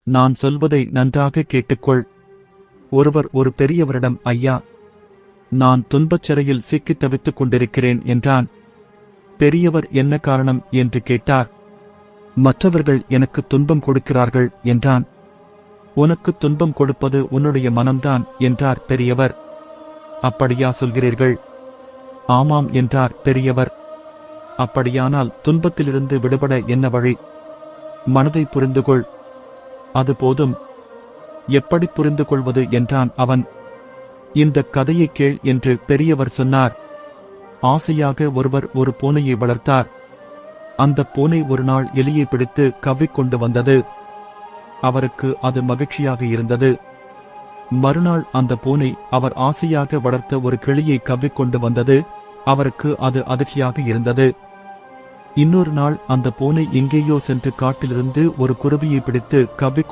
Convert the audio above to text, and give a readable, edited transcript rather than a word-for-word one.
நான் சொல்வதை நன்றாக கேட்டுக்கொள். ஒருவர் ஒரு பெரியவரிடம், ஐயா, நான் துன்பச் சிறையில் சிக்கித் தவித்துக் கொண்டிருக்கிறேன் என்றான். பெரியவர் என்ன காரணம் என்று கேட்டார். மற்றவர்கள் எனக்கு துன்பம் கொடுக்கிறார்கள் என்றான். உனக்கு துன்பம் கொடுப்பது உன்னுடைய மனம்தான் என்றார் பெரியவர். அப்படியா சொல்கிறீர்கள்? ஆமாம் என்றார் பெரியவர். அப்படியானால் துன்பத்திலிருந்து விடுபட என்ன வழி? மனதை புரிந்துகொள். அது போதும். எப்படி புரிந்து கொள்வது என்றான் அவன். இந்த கதையை கேள் என்று பெரியவர் சொன்னார். ஆசையாக ஒருவர் ஒரு பூனையை வளர்த்தார். அந்த பூனை ஒரு நாள் எலியை பிடித்து கவ்விக்கொண்டு வந்தது. அவருக்கு அது மகிழ்ச்சியாக இருந்தது. மறுநாள் அந்த பூனை அவர் ஆசையாக வளர்த்த ஒரு கிளியை கவ்விக்கொண்டு வந்தது. அவருக்கு அது அதிர்ச்சியாக இருந்தது. இன்னொரு நாள் அந்த பூனை எங்கேயோ சென்று காட்டிலிருந்து ஒரு குருவியை பிடித்து கவ்விக்